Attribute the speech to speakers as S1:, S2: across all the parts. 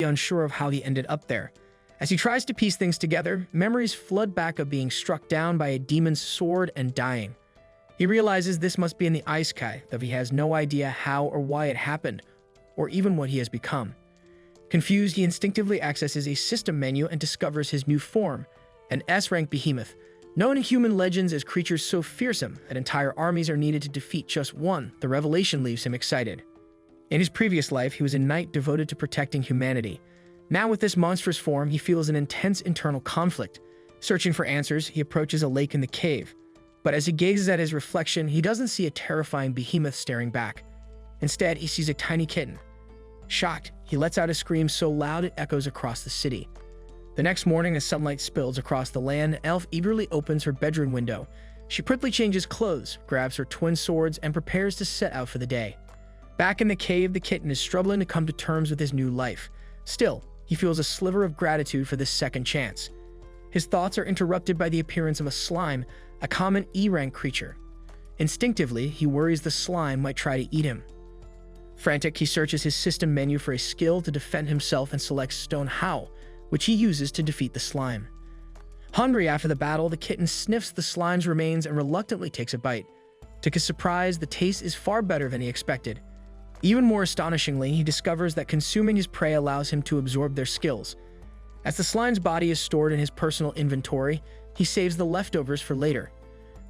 S1: unsure of how he ended up there. As he tries to piece things together, memories flood back of being struck down by a demon's sword and dying. He realizes this must be in the isekai, though he has no idea how or why it happened, or even what he has become. Confused, he instinctively accesses a system menu and discovers his new form, an S-rank behemoth, known in human legends as creatures so fearsome that entire armies are needed to defeat just one. The revelation leaves him excited. In his previous life, he was a knight devoted to protecting humanity. Now with this monstrous form, he feels an intense internal conflict. Searching for answers, he approaches a lake in the cave. But as he gazes at his reflection, he doesn't see a terrifying behemoth staring back. Instead, he sees a tiny kitten. Shocked, he lets out a scream so loud it echoes across the city. The next morning, as sunlight spills across the land, an elf eagerly opens her bedroom window. She quickly changes clothes, grabs her twin swords, and prepares to set out for the day. Back in the cave, the kitten is struggling to come to terms with his new life. Still, he feels a sliver of gratitude for this second chance. His thoughts are interrupted by the appearance of a slime, a common E-rank creature. Instinctively, he worries the slime might try to eat him. Frantic, he searches his system menu for a skill to defend himself and selects Stone Howl, which he uses to defeat the slime. Hungry after the battle, the kitten sniffs the slime's remains and reluctantly takes a bite. To his surprise, the taste is far better than he expected. Even more astonishingly, he discovers that consuming his prey allows him to absorb their skills. As the slime's body is stored in his personal inventory, he saves the leftovers for later.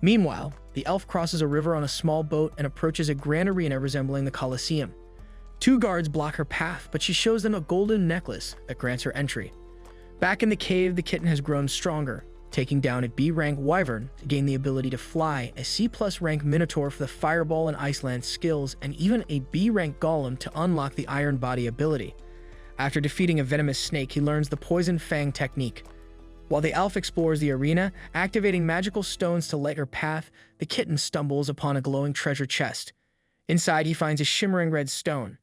S1: Meanwhile, the elf crosses a river on a small boat and approaches a grand arena resembling the Colosseum. Two guards block her path, but she shows them a golden necklace that grants her entry. Back in the cave, the kitten has grown stronger, taking down a B-rank wyvern to gain the ability to fly, a C+ rank minotaur for the fireball and ice lance skills, and even a B-rank golem to unlock the iron body ability. After defeating a venomous snake, he learns the poison fang technique. While the elf explores the arena, activating magical stones to light her path, the kitten stumbles upon a glowing treasure chest. Inside, he finds a shimmering red stone.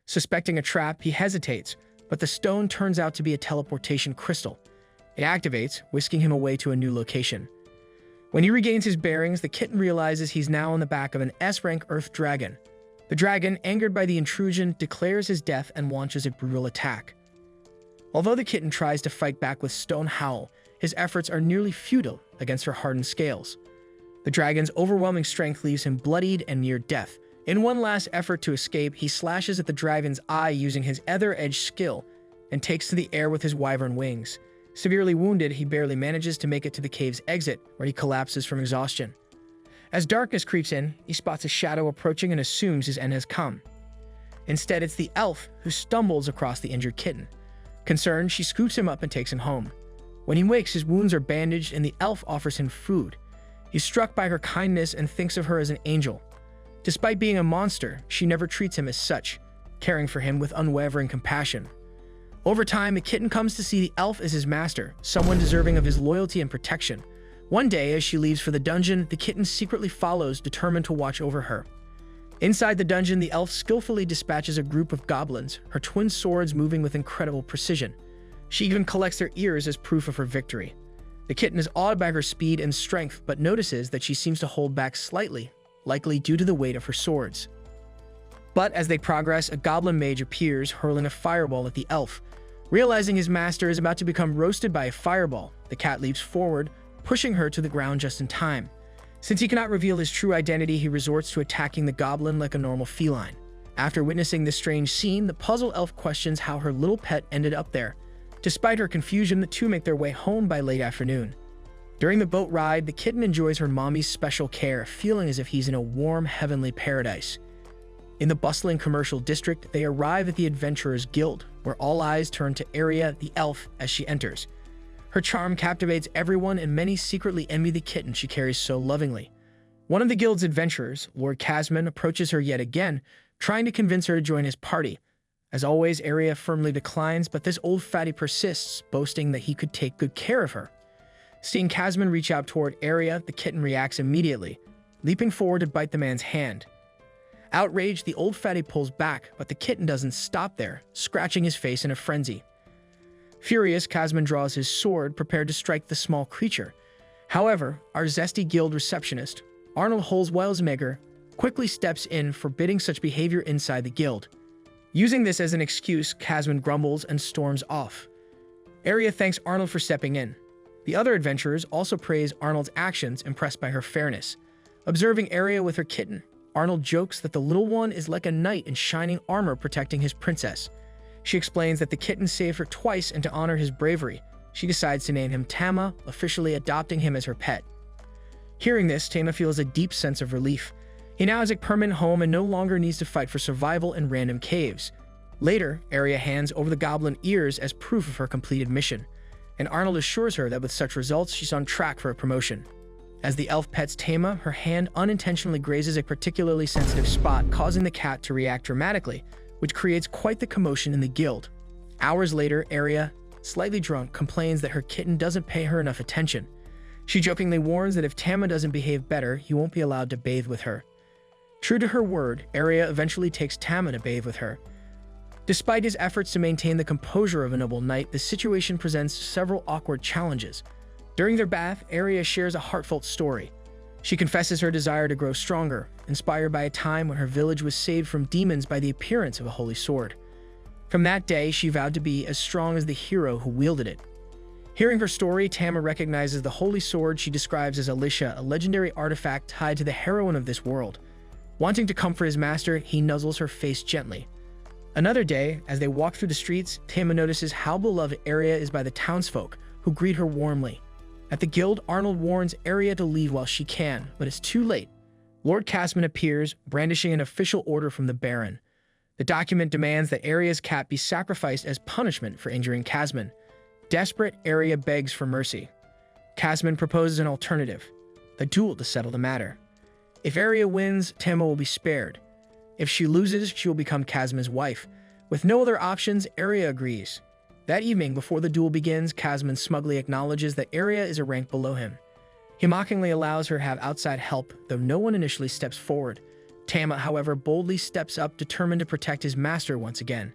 S1: Suspecting a trap, he hesitates, but the stone turns out to be a teleportation crystal. It activates, whisking him away to a new location. When he regains his bearings, the kitten realizes he's now on the back of an S-rank earth dragon. The dragon, angered by the intrusion, declares his death and launches a brutal attack. Although the kitten tries to fight back with Stone Howl, his efforts are nearly futile against her hardened scales. The dragon's overwhelming strength leaves him bloodied and near death. In one last effort to escape, he slashes at the dragon's eye using his Ether Edge skill and takes to the air with his wyvern wings. Severely wounded, he barely manages to make it to the cave's exit, where he collapses from exhaustion. As darkness creeps in, he spots a shadow approaching and assumes his end has come. Instead, it's the elf who stumbles across the injured kitten. Concerned, she scoops him up and takes him home. When he wakes, his wounds are bandaged and the elf offers him food. He's struck by her kindness and thinks of her as an angel. Despite being a monster, she never treats him as such, caring for him with unwavering compassion. Over time, the kitten comes to see the elf as his master, someone deserving of his loyalty and protection. One day, as she leaves for the dungeon, the kitten secretly follows, determined to watch over her. Inside the dungeon, the elf skillfully dispatches a group of goblins, her twin swords moving with incredible precision. She even collects their ears as proof of her victory. The kitten is awed by her speed and strength, but notices that she seems to hold back slightly, likely due to the weight of her swords. But as they progress, a goblin mage appears, hurling a fireball at the elf. Realizing his master is about to become roasted by a fireball, the cat leaps forward, pushing her to the ground just in time. Since he cannot reveal his true identity, he resorts to attacking the goblin like a normal feline. After witnessing this strange scene, the puzzle elf questions how her little pet ended up there. Despite her confusion, the two make their way home by late afternoon. During the boat ride, the kitten enjoys her mommy's special care, feeling as if he's in a warm, heavenly paradise. In the bustling commercial district, they arrive at the Adventurers Guild, where all eyes turn to Aria, the elf, as she enters. Her charm captivates everyone, and many secretly envy the kitten she carries so lovingly. One of the guild's adventurers, Lord Casman, approaches her yet again, trying to convince her to join his party. As always, Aria firmly declines, but this old fatty persists, boasting that he could take good care of her. Seeing Casman reach out toward Aria, the kitten reacts immediately, leaping forward to bite the man's hand. Outraged, the old fatty pulls back, but the kitten doesn't stop there, scratching his face in a frenzy. Furious, Casman draws his sword, prepared to strike the small creature. However, our zesty guild receptionist, Arnold Holzweilsmeger, quickly steps in, forbidding such behavior inside the guild. Using this as an excuse, Kasman grumbles and storms off. Aria thanks Arnold for stepping in. The other adventurers also praise Arnold's actions, impressed by her fairness. Observing Aria with her kitten, Arnold jokes that the little one is like a knight in shining armor protecting his princess. She explains that the kitten saved her twice, and to honor his bravery, she decides to name him Tama, officially adopting him as her pet. Hearing this, Tama feels a deep sense of relief. He now has a permanent home and no longer needs to fight for survival in random caves. Later, Aria hands over the goblin ears as proof of her completed mission, and Arnold assures her that with such results, she's on track for a promotion. As the elf pets Tama, her hand unintentionally grazes a particularly sensitive spot, causing the cat to react dramatically, which creates quite the commotion in the guild. Hours later, Aria, slightly drunk, complains that her kitten doesn't pay her enough attention. She jokingly warns that if Tama doesn't behave better, he won't be allowed to bathe with her. True to her word, Aria eventually takes Tama to bathe with her. Despite his efforts to maintain the composure of a noble knight, the situation presents several awkward challenges. During their bath, Aria shares a heartfelt story. She confesses her desire to grow stronger, inspired by a time when her village was saved from demons by the appearance of a holy sword. From that day, she vowed to be as strong as the hero who wielded it. Hearing her story, Tama recognizes the holy sword she describes as Alicia, a legendary artifact tied to the heroine of this world. Wanting to comfort his master, he nuzzles her face gently. Another day, as they walk through the streets, Tama notices how beloved Aria is by the townsfolk, who greet her warmly. At the guild, Arnold warns Aria to leave while she can, but it's too late. Lord Kasman appears, brandishing an official order from the Baron. The document demands that Aria's cat be sacrificed as punishment for injuring Kasman. Desperate, Aria begs for mercy. Kasman proposes an alternative, a duel to settle the matter. If Aria wins, Tama will be spared. If she loses, she will become Kasman's wife. With no other options, Aria agrees. That evening, before the duel begins, Kasman smugly acknowledges that Aria is a rank below him. He mockingly allows her to have outside help, though no one initially steps forward. Tama, however, boldly steps up, determined to protect his master once again.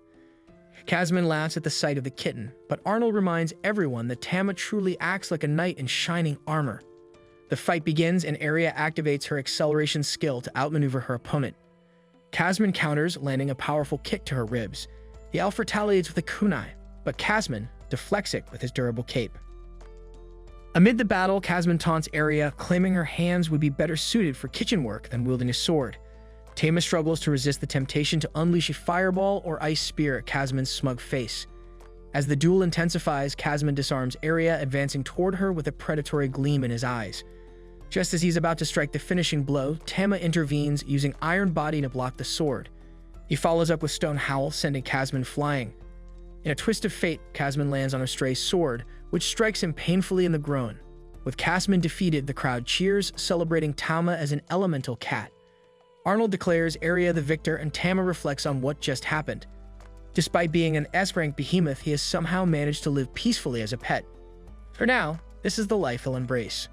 S1: Kasman laughs at the sight of the kitten, but Arnold reminds everyone that Tama truly acts like a knight in shining armor. The fight begins, and Aria activates her acceleration skill to outmaneuver her opponent. Kasman counters, landing a powerful kick to her ribs. The elf retaliates with a kunai, but Kasman deflects it with his durable cape. Amid the battle, Kasman taunts Aria, claiming her hands would be better suited for kitchen work than wielding a sword. Tama struggles to resist the temptation to unleash a fireball or ice spear at Kasman's smug face. As the duel intensifies, Kasman disarms Aria, advancing toward her with a predatory gleam in his eyes. Just as he's about to strike the finishing blow, Tama intervenes, using Iron Body to block the sword. He follows up with Stone Howl, sending Kasman flying. In a twist of fate, Kasman lands on a stray sword, which strikes him painfully in the groin. With Kasman defeated, the crowd cheers, celebrating Tama as an elemental cat. Arnold declares Aria the victor, and Tama reflects on what just happened. Despite being an S-rank behemoth, he has somehow managed to live peacefully as a pet. For now, this is the life he'll embrace.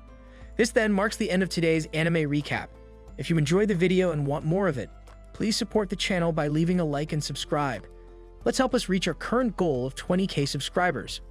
S1: This then marks the end of today's anime recap. If you enjoyed the video and want more of it, please support the channel by leaving a like and subscribe. Let's help us reach our current goal of 20,000 subscribers.